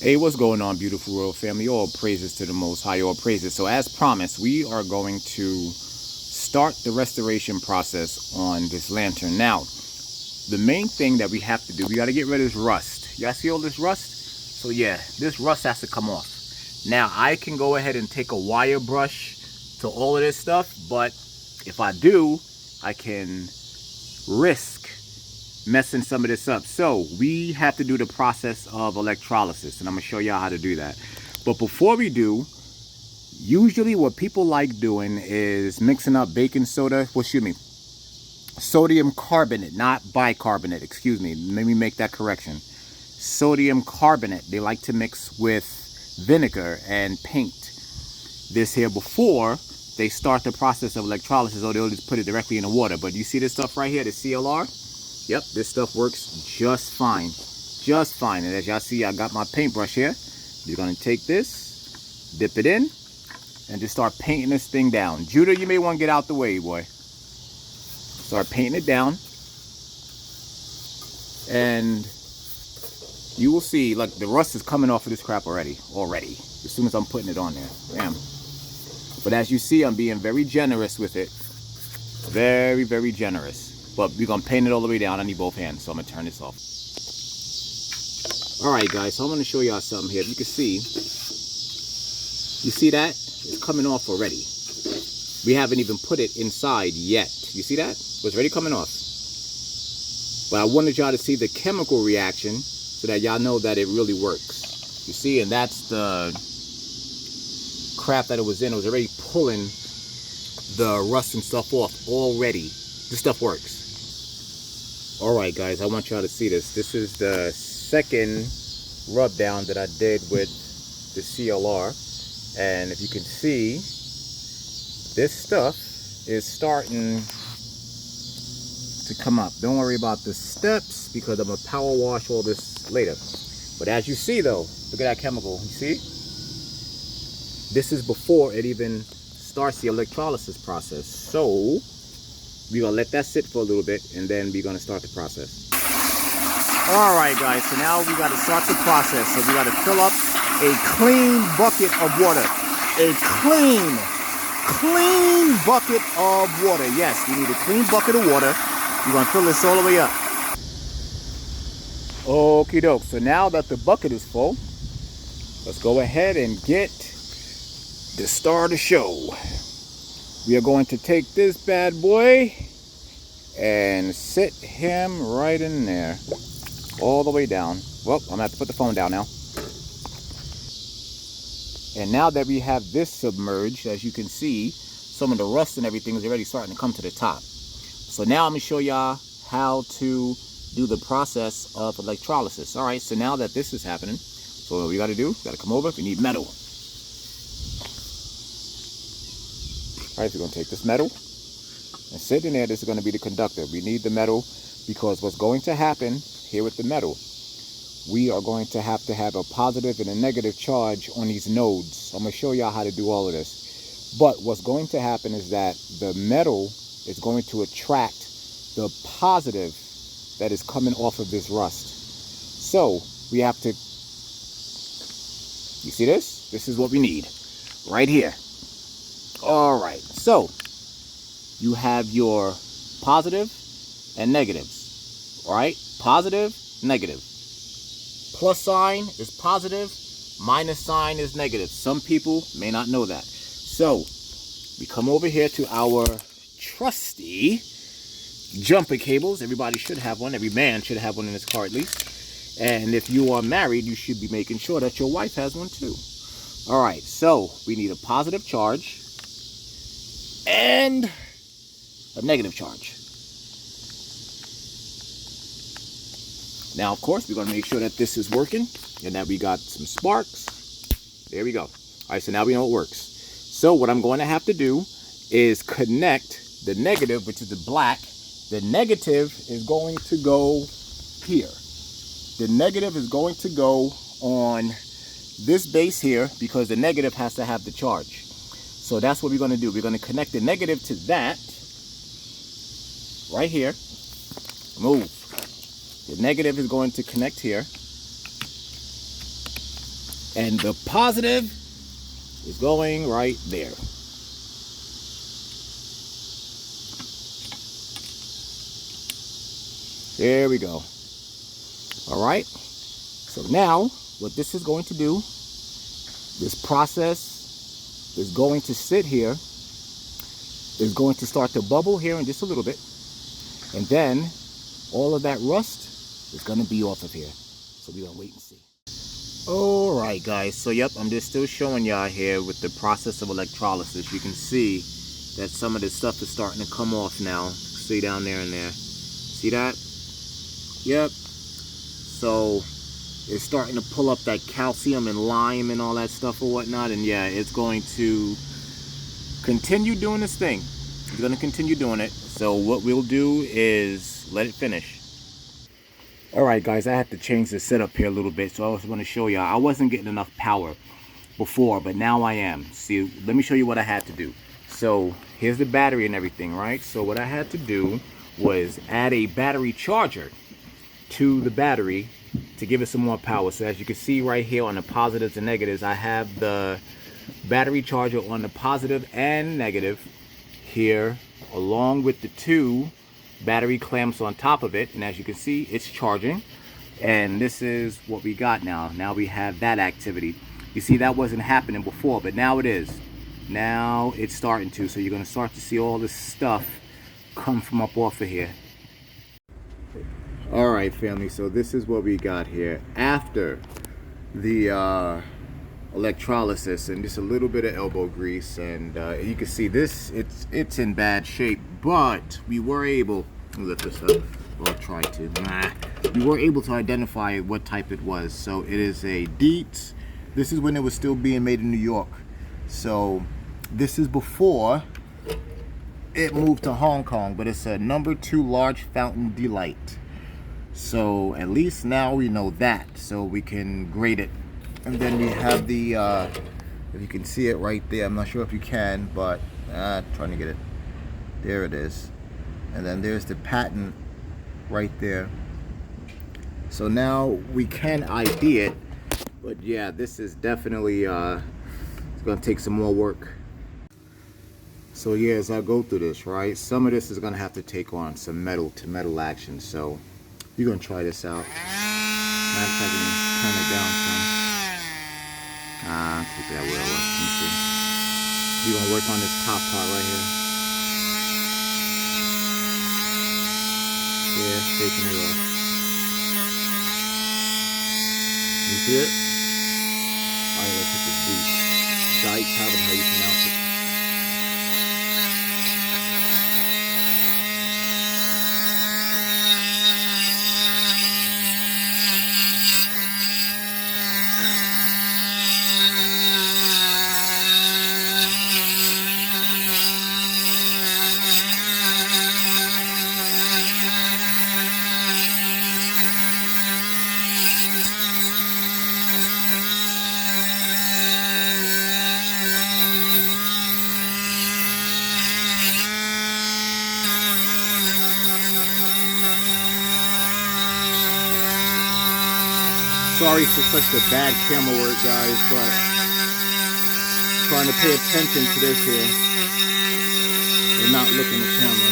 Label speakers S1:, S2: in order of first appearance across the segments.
S1: Hey, what's going on, beautiful royal family? All praises to the Most High, all praises. So as promised, we are going to start the restoration process on this lantern. Now, the main thing that we have to do, we got to get rid of this rust. Y'all see all this rust? So yeah, this rust has to come off. Now, I can go ahead and take a wire brush to all of this stuff, but if I do, I can risk messing some of this up. So we have to do the process of electrolysis, and I'm gonna show y'all how to do that. But before we do, usually what people like doing is mixing up baking soda, sodium carbonate, not bicarbonate, excuse me, let me make that correction. Sodium carbonate, they like to mix with vinegar and paint this here before they start the process of electrolysis, or they'll just put it directly in the water. But you see this stuff right here, the CLR? Yep, this stuff works just fine. Just fine. And as y'all see, I got my paintbrush here. You're going to take this, dip it in, and just start painting this thing down. Judah, you may want to get out the way, boy. Start painting it down. And you will see, look, the rust is coming off of this crap already. As soon as I'm putting it on there. Bam. But as you see, I'm being very generous with it. Very, very generous. But we're going to paint it all the way down. I need both hands, so I'm going to turn this off. Alright guys, so I'm going to show y'all something here. If you can see, you see that? It's coming off already. We haven't even put it inside yet. You see that? It's already coming off. But I wanted y'all to see the chemical reaction so that y'all know that it really works. You see, and that's the crap that it was in. It was already pulling the rust and stuff off already. This stuff works. Alright guys, I want y'all to see this. This is the second rub down that I did with the CLR. And if you can see, this stuff is starting to come up. Don't worry about the steps because I'm going to power wash all this later. But as you see though, look at that chemical. You see? This is before it even starts the electrolysis process. So we're going to let that sit for a little bit, and then we're going to start the process. Alright guys, so now we got to start the process. So we got to fill up a clean bucket of water. A clean bucket of water. Yes, we need a clean bucket of water. We're going to fill this all the way up. Okie doke. So now that the bucket is full, let's go ahead and get the star of the show. We are going to take this bad boy and sit him right in there, all the way down. Well, I'm gonna have to put the phone down now. And now that we have this submerged, as you can see, some of the rust and everything is already starting to come to the top. So now I'm gonna show y'all how to do the process of electrolysis. All right, so now that this is happening, so what we gotta do, we gotta come over, we need metal. Alright, we're going to take this metal and sit in there. This is going to be the conductor. We need the metal because what's going to happen here with the metal, we are going to have a positive and a negative charge on these nodes. I'm going to show y'all how to do all of this. But what's going to happen is that the metal is going to attract the positive that is coming off of this rust. So we have to, you see this? This is what we need right here. Alright, so you have your positive and negatives. Alright, positive, negative. Plus sign is positive, minus sign is negative. Some people may not know that. So we come over here to our trusty jumper cables. Everybody should have one. Every man should have one in his car at least. And if you are married, you should be making sure that your wife has one too. Alright, so we need a positive charge and a negative charge. Now, of course, we're going to make sure that this is working and that we got some sparks. There we go. All right, so now we know it works. So what I'm going to have to do is connect the negative, which is the black. The negative is going to go here. The negative is going to go on this base here because the negative has to have the charge. So that's what we're going to do. We're going to connect the negative to that right here. Move. The negative is going to connect here. And the positive is going right there. There we go. All right. So now what this is going to do, this process is going to sit here, is going to start to bubble here in just a little bit. And then all of that rust is going to be off of here. So we're going to wait and see. All right, guys. So, yep, I'm just still showing y'all here with the process of electrolysis. You can see that some of this stuff is starting to come off now. See down there and there. See that? Yep. So it's starting to pull up that calcium and lime and all that stuff or whatnot. And yeah, it's going to continue doing this thing. It's going to continue doing it. So what we'll do is let it finish. All right, guys, I have to change the setup here a little bit. So I was going to show y'all. I wasn't getting enough power before, but now I am. See, let me show you what I had to do. So here's the battery and everything, right? So what I had to do was add a battery charger to the battery to give it some more power. So as you can see right here on the positives and negatives, I have the battery charger on the positive and negative here, along with the two battery clamps on top of it. And as you can see, it's charging. And this is what we got now. Now we have that activity. You see, that wasn't happening before, but now it is. Now it's starting to. So you're going to start to see all this stuff come from up off of here. All right, family, so this is what we got here after the electrolysis, and just a little bit of elbow grease. And you can see this, it's in bad shape, but we were able, lift this up, or try to, we were able to identify what type it was. So it is a Dietz. This is when it was still being made in New York. So this is before it moved to Hong Kong, but it's a #2 large fountain D-Lite. So at least now we know that, so we can grade it. And then we have the, if you can see it right there, I'm not sure if you can, but trying to get it. There it is. And then there's the patent right there. So now we can ID it, but yeah, this is definitely, it's gonna take some more work. So yeah, as I go through this, right, some of this is gonna have to take on some metal to metal action. So you're gonna try this out. Matter of fact, turn it down some. Keep that wheel up. Let me see. You're gonna work on this top part right here. Yeah, it's taking it off. You see it? Alright, let's hit this beat. Dietz, how you pronounce it. Sorry for such a bad camera work, guys, but trying to pay attention to this here and not looking at the camera.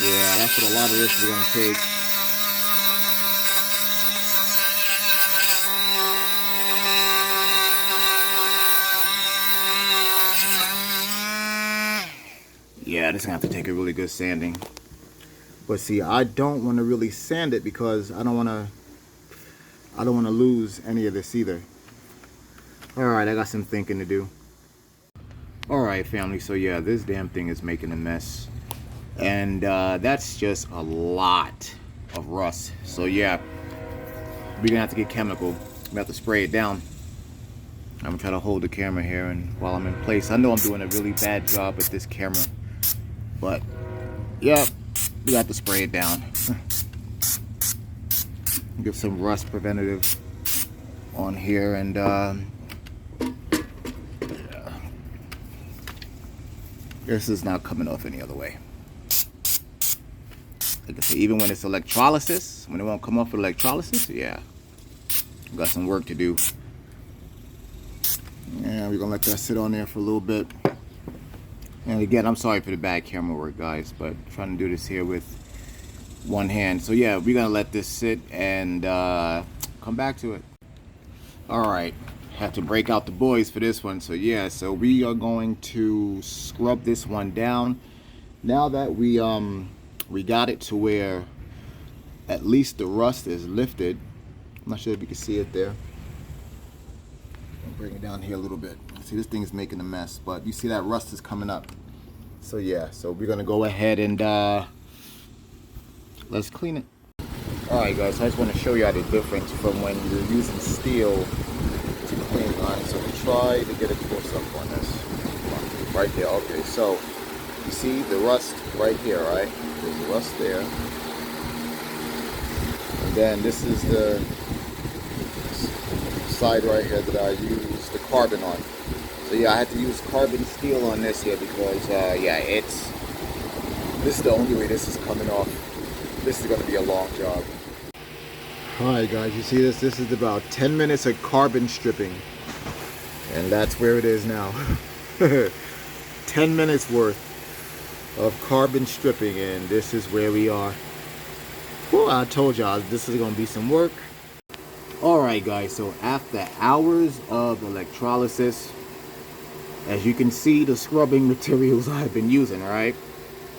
S1: Yeah, that's what a lot of this is going to take. Yeah, this is going to have to take a really good sanding. But see, I don't want to really sand it because I don't want to lose any of this either. Alright, I got some thinking to do. Alright, family, so yeah, this damn thing is making a mess. And that's just a lot of rust. So yeah, we're gonna have to get chemical. We have to spray it down. I'm gonna try to hold the camera here and while I'm in place. I know I'm doing a really bad job with this camera, but yeah, we got to spray it down. Give some rust preventative on here, and this is not coming off any other way. Like I say, even when it's electrolysis, when it won't come off with electrolysis, yeah, we got some work to do. Yeah, we're gonna let that sit on there for a little bit. And again, I'm sorry for the bad camera work, guys, but I'm trying to do this here with one hand. So yeah, we're gonna let this sit and come back to it. All right, have to break out the boys for this one. So yeah, so we are going to scrub this one down. Now that we got it to where at least the rust is lifted. I'm not sure if you can see it there. I'll bring it down here a little bit. See, this thing is making a mess, but you see that rust is coming up. So yeah, so we're gonna go ahead and let's clean it. All right, guys, I just want to show you how the difference from when you're using steel to clean. All right, so try to get a close up on this. Right there. Okay, so you see the rust right here, right? There's rust there. And then this is the side right here that I use the carbon on. So yeah, I had to use carbon steel on this here because yeah, this is the only way this is coming off. This is going to be a long job. Alright guys, you see this? This is about 10 minutes of carbon stripping. And that's where it is now. 10 minutes worth of carbon stripping, and this is where we are. Well, I told y'all this is going to be some work. Alright guys, so after hours of electrolysis, as you can see the scrubbing materials I've been using, alright?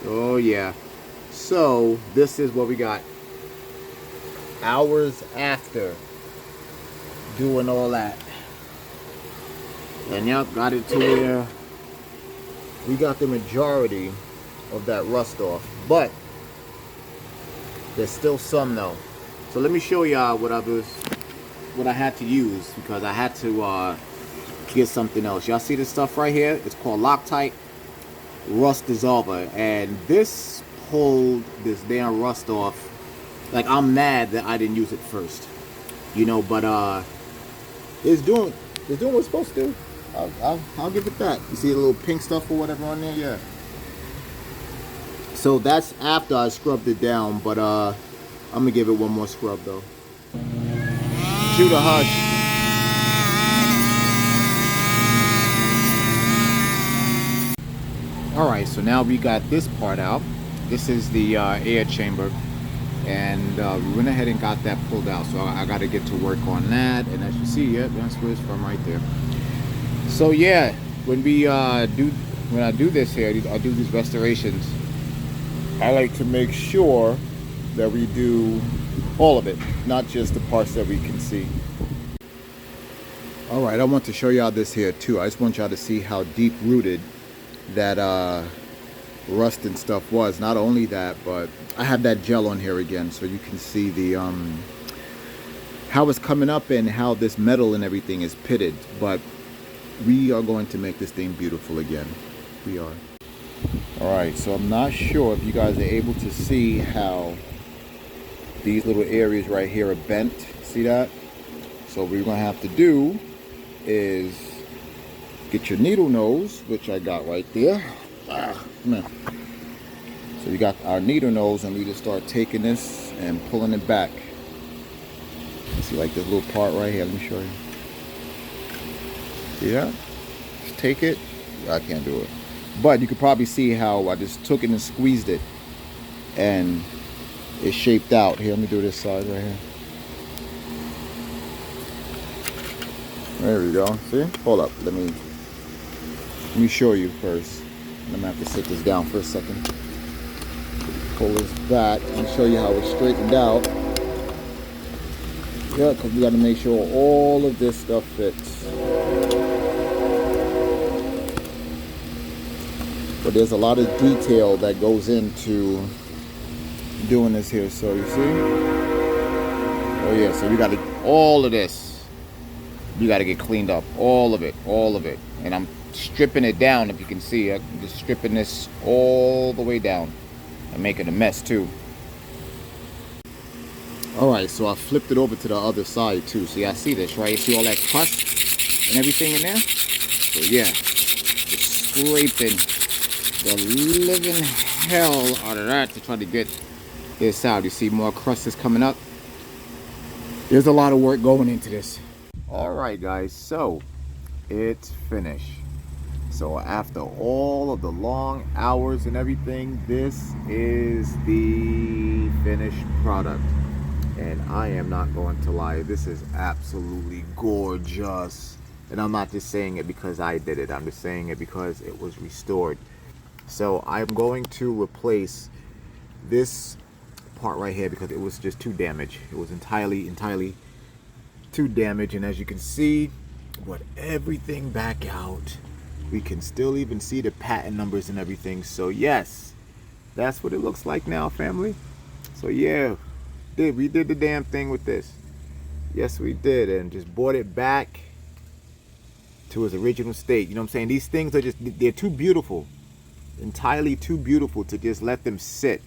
S1: Oh yeah. So this is what we got. Hours after doing all that. And yep, got it to where we got the majority of that rust off. But there's still some though. So let me show y'all what I had to use, because I had to get something else. Y'all see this stuff right here? It's called Loctite Rust Dissolver, and this pulled this damn rust off. Like, I'm mad that I didn't use it first, you know, but it's doing what it's supposed to do. I'll give it that. You see the little pink stuff or whatever on there? Yeah. So that's after I scrubbed it down, but I'm gonna give it one more scrub though. Shoot a hush. Alright, so now we got this part out. This is the air chamber, and we went ahead and got that pulled out, so I got to get to work on that. And as you see, yeah, that's where it's from right there. So yeah, when I do this here, I do these restorations, I like to make sure that we do all of it, not just the parts that we can see. Alright, I want to show y'all this here too. I just want y'all to see how deep rooted that rust and stuff was. Not only that, but I have that gel on here again, so you can see the how it's coming up and how this metal and everything is pitted. But we are going to make this thing beautiful again. We are. Alright, so I'm not sure if you guys are able to see how these little areas right here are bent. See that? So what we're gonna have to do is get your needle nose, which I got right there. Come on. So we got our needle nose, and we just start taking this and pulling it back. See, like this little part right here. Let me show you. See that? Just take it. I can't do it. But you could probably see how I just took it and squeezed it, and it's shaped out. Here, let me do this side right here. There we go. See? Hold up. Let me show you first. I'm gonna have to sit this down for a second. Pull this back and show you how it's straightened out. Yeah, because we got to make sure all of this stuff fits. But there's a lot of detail that goes into doing this here. So you see? Oh yeah, so we got to, all of this, you got to get cleaned up. All of it. And I'm stripping it down, if you can see. I'm just stripping this all the way down and making a mess too. Alright, so I flipped it over to the other side too. So y'all see this, right? You see all that crust and everything in there? So yeah, just scraping the living hell out of that to try to get this out. You see more crust is coming up. There's a lot of work going into this. All right, guys, so it's finished. So after all of the long hours and everything, this is the finished product. And I am not going to lie, this is absolutely gorgeous. And I'm not just saying it because I did it, I'm just saying it because it was restored. So I'm going to replace this part right here because it was just too damaged. It was entirely too damaged. And as you can see, brought everything back out. We can still even see the patent numbers and everything. So yes, that's what it looks like now, family. So yeah, we did the damn thing with this. Yes, we did, and just brought it back to its original state. You know what I'm saying? These things are just, they're too beautiful, entirely too beautiful to just let them sit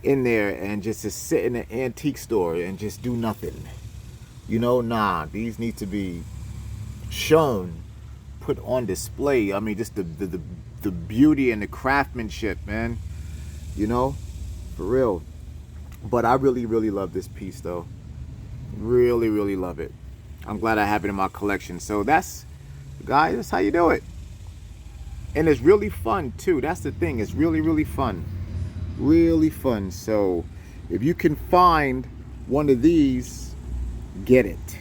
S1: in there and just to sit in an antique store and just do nothing. You know, nah, these need to be shown, put on display. I mean, just the beauty and the craftsmanship, man, you know, for real. But I really love this piece though. Really love it. I'm glad I have it in my collection. So that's, guys, that's how you do it. And it's really fun too. That's the thing, it's really fun. Really fun. So if you can find one of these, get it.